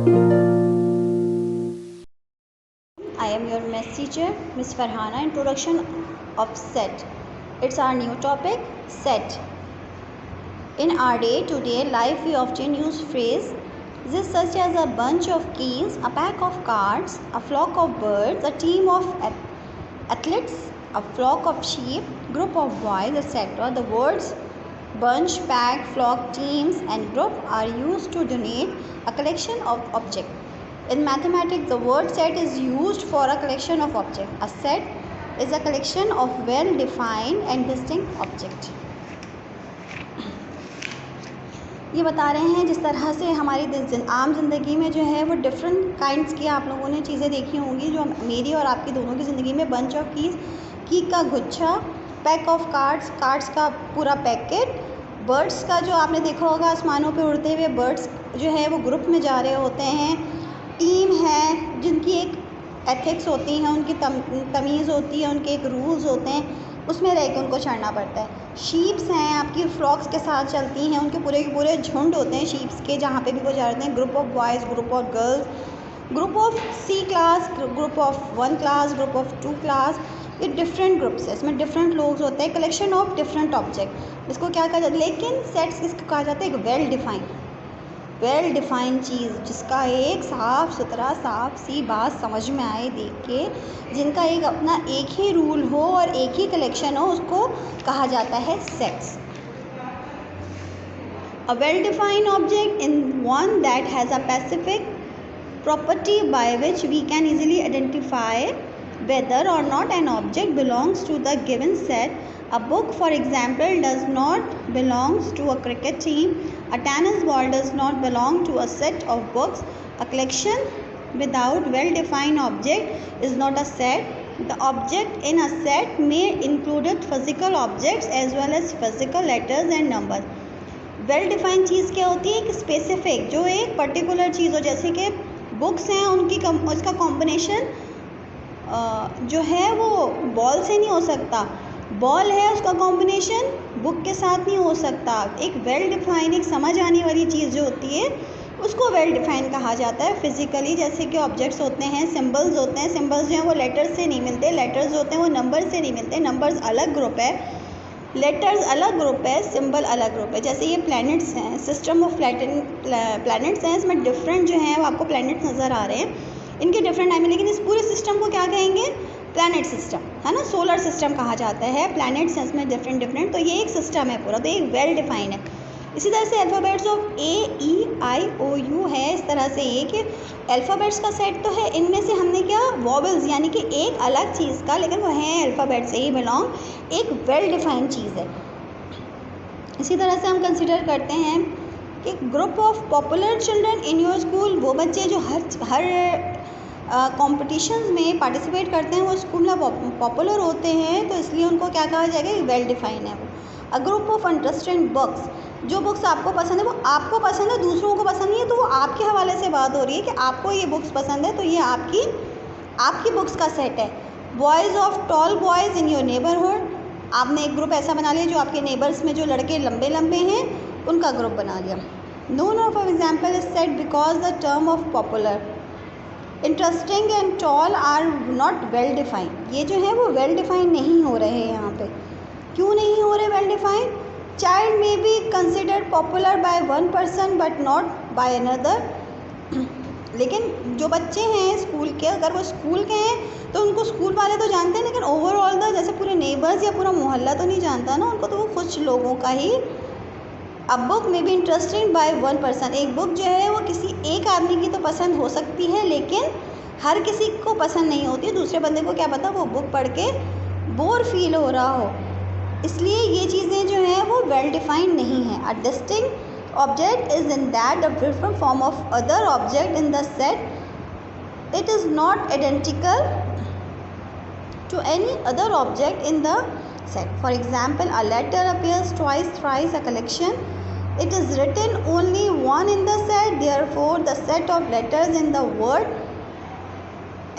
I am your Maths teacher, Miss Farhana. Introduction of set. It's our new topic, set. In our day-to-day life, we often use phrase this such as a bunch of keys, a pack of cards, a flock of birds, a team of athletes, a flock of sheep, group of boys, etc. The words bunch, pack, flock, teams and group are used to denote a collection of objects. In mathematics, the word set is used for a collection of objects. A set is a collection of well-defined and distinct objects. ये बता रहे हैं जिस तरह से हमारी आम ज़िंदगी में जो है वो डिफरेंट काइंड्स की आप लोगों ने चीज़ें देखी होंगी, जो मेरी और आपकी दोनों की ज़िंदगी में बंच ऑफ कीज़, की का गुच्छा, पैक ऑफ कार्ड्स, कार्ड्स का पूरा पैकेट, बर्ड्स का जो आपने देखा होगा आसमानों पे उड़ते हुए बर्ड्स जो है वो ग्रुप में जा रहे होते हैं, टीम है जिनकी एक एथिक्स होती हैं, उनकी तमीज़ होती है, उनके एक रूल्स होते हैं, उसमें रह के उनको चढ़ना पड़ता है। शीप्स हैं आपकी फ्लॉक्स के साथ चलती हैं, उनके पूरे के पूरे झुंड होते हैं शीप्स के, जहाँ पे भी वो जा रहे हैं। Group of boys, group of girls, group of C class, group of 1 class, group of 2 class, ये डिफरेंट ग्रुप्स है, इसमें डिफरेंट लोग होते हैं। कलेक्शन ऑफ डिफरेंट ऑब्जेक्ट, इसको क्या कहा जाता है, लेकिन सेट्स किसको कहा जाता है, एक वेल डिफाइंड चीज़ जिसका एक साफ़ सुथरा साफ सी बात समझ में आए देख के, जिनका एक अपना एक ही रूल हो और एक ही कलेक्शन हो, उसको कहा जाता है sets. A well-defined object in one that has a specific property by which we can easily identify whether or not an object belongs to the given set. A book, for example, does not belong to a cricket team. A tennis ball does not belong to a set of books. A collection without well-defined object is not a set. The object in a set may include physical objects as well as physical letters and numbers. Well defined चीज़ क्या होती है, एक specific जो एक particular चीज़ हो, जैसे कि बुक्स हैं उनकी उसका कॉम्बिनेशन जो है वो बॉल से नहीं हो सकता, बॉल है उसका कॉम्बिनेशन बुक के साथ नहीं हो सकता। एक वेल डिफाइंड, एक समझ आने वाली चीज़ जो होती है उसको वेल डिफाइंड कहा जाता है। फिजिकली जैसे कि ऑब्जेक्ट्स होते हैं, सिंबल्स होते हैं, सिंबल्स जो हैं वो लेटर्स से नहीं मिलते, लेटर्स होते हैं वो नंबर से नहीं मिलते, नंबर्स अलग ग्रुप है, लेटर्स अलग ग्रुप है, सिंबल अलग ग्रुप है। जैसे ये प्लैनेट्स हैं, सिस्टम ऑफ प्लैनेट्स हैं, इसमें डिफरेंट जो हैं वो आपको प्लैनेट्स नज़र आ रहे हैं, इनके डिफरेंट टाइम है, लेकिन इस पूरे सिस्टम को क्या कहेंगे, प्लैनेट सिस्टम है ना, सोलर सिस्टम कहा जाता है। प्लैनेट्स हैं इसमें डिफरेंट, तो ये एक सिस्टम है पूरा, तो एक वेल डिफाइंड है। इसी तरह से अल्फ़ाबेट्स ऑफ A-E-I-O-U है, इस तरह से ये कि अल्फ़ाबेट्स का सेट तो है, इनमें से हमने क्या वॉवल्स यानी कि एक अलग चीज़ का, लेकिन वो है अल्फ़ाबेट से ही बिलोंग, एक वेल डिफाइंड चीज़ है। इसी तरह से हम कंसिडर करते हैं कि group of popular children in your school, वो बच्चे जो हर कॉम्पिटिशन्स में पार्टिसिपेट करते हैं वो स्कूल में पॉपुलर होते हैं, तो इसलिए उनको क्या कहा जाएगा, वेल डिफाइंड है वो। A group of understand books, जो बुक्स आपको पसंद है वो आपको पसंद है, दूसरों को पसंद नहीं है, तो वो आपके हवाले से बात हो रही है कि आपको ये बुक्स पसंद है, तो ये आपकी बुक्स का सेट है। Boys of tall boys in your neighbourhood, आपने एक ग्रुप ऐसा बना लिया जो आपके नेबर्स में जो लड़के लंबे लंबे हैं उनका ग्रुप बना लिया। None of example is set because the term of popular, interesting and tall are not well defined, ये जो है वो वेल डिफाइंड नहीं हो रहे हैं यहाँ पे। क्यों नहीं हो रहे well defined? Child may be considered popular bye one person but not by another, लेकिन जो बच्चे हैं स्कूल के, अगर वो स्कूल के हैं तो उनको स्कूल वाले तो जानते हैं, लेकिन ओवरऑल द जैसे पूरे नेबर्स या पूरा मोहल्ला तो नहीं जानता ना उनको, तो वो कुछ लोगों का ही। A book may be interesting by one person, एक बुक जो है वो किसी एक आदमी की तो पसंद हो सकती है, लेकिन हर किसी को पसंद नहीं होती, दूसरे बंदे को क्या पता वो बुक पढ़ के बोर फील हो रहा हो, इसलिए ये चीज़ें जो हैं वो वेल डिफाइंड नहीं हैं। A distinct object is in that the different form of other object in the set, it is not identical to any other object in the set. For example, a letter appears twice, thrice, a collection. It is written only one in the set, therefore the set of letters in the word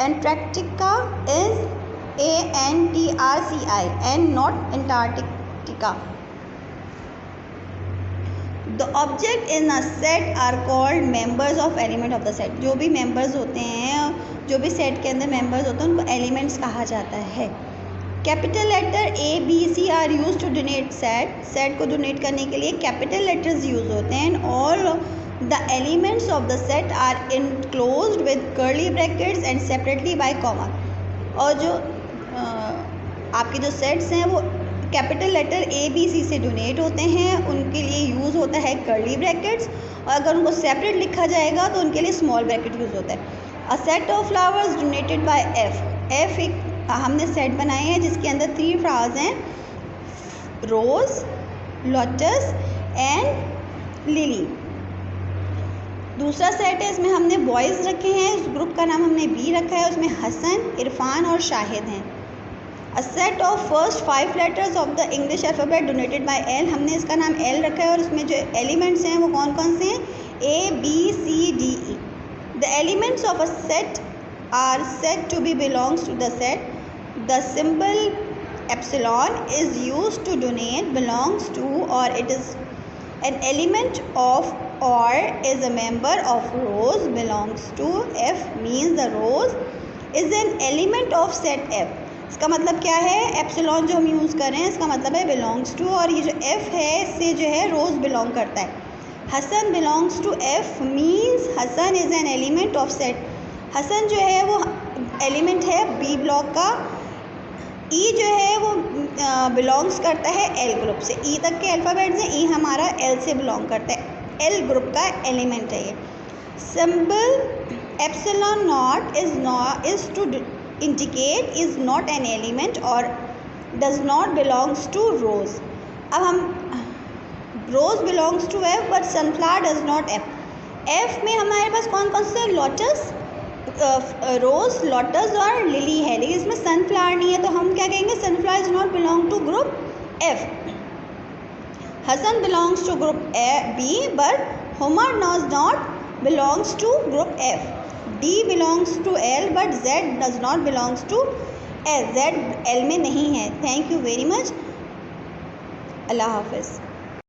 Antarctica is Antarctica and not Antarctica. The object in a set are called members of element of the set. जो भी members होते हैं, जो भी set के अंदर members होते हैं, उनको एलिमेंट्स कहा जाता है। Capital letter A B C are use to donate set. Set को डोनेट करने के लिए कैपिटल लेटर्स यूज होते हैं। All the elements of the set are enclosed with curly brackets and separately by comma. और जो आपके जो सेट्स हैं वो capital letter A B C से डोनेट होते हैं, उनके लिए यूज़ होता है कर्ली ब्रैकेट्स, और अगर उनको सेपरेट लिखा जाएगा तो उनके लिए स्मॉल ब्रैकेट यूज़ होता है। A set of flowers donated bye F. F एक हमने सेट बनाए हैं जिसके अंदर 3 फ्लावर्स हैं, रोज़, लोटस एंड लिली। दूसरा सेट है, इसमें हमने बॉयज़ रखे हैं, उस ग्रुप का नाम हमने बी रखा है, उसमें हसन, इरफान और शाहिद हैं। A set of first 5 letters of the English alphabet donated by L. हमने इसका नाम एल रखा है और उसमें जो एलिमेंट्स हैं वो कौन कौन से हैं, A B C D E. The elements of a set are said to be belongs to the set. The symbol epsilon is used to denote belongs to, और it is an element of or is a member of rows belongs to F means the rows is an element of set F। इसका मतलब क्या है, epsilon जो हम use कर रहे हैं इसका मतलब है बिलोंग्स टू, और ये जो F है इससे जो है रोज़ बिलोंग करता है। Hasan belongs to F means Hasan is an element of set. Hasan जो है वो एलिमेंट है बी ब्लॉक का। ई जो है वो बिलोंग्स करता है एल ग्रुप से। ई तक के अल्फ़ाबेट्स हैं, ई हमारा एल से बिलोंग करता है, एल ग्रुप का एलिमेंट है ये। Symbol epsilon not is to indicate is not an element और does not belongs to rose. अब हम rose belongs to F but sunflower does not F. F में हमारे पास कौन कौन से लोटस, रोज़, लोटस और लिली है, लेकिन इसमें सनफ्लावर नहीं है, तो हम क्या कहेंगे, sunflower is not belong to group F. Hasan belongs to group B but Humar does not belongs to group F. D belongs to L but Z does not belongs to L. Z L में नहीं है। Thank you very much. अल्लाह हाफिज़।